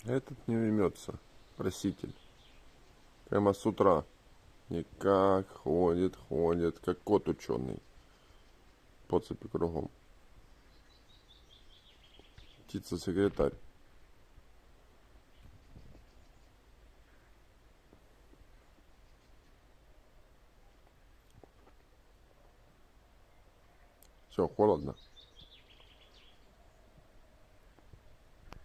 Этот не уймется, проситель. Прямо с утра. Никак ходит, как кот ученый. По цепи кругом. Птица-секретарь. Все, холодно.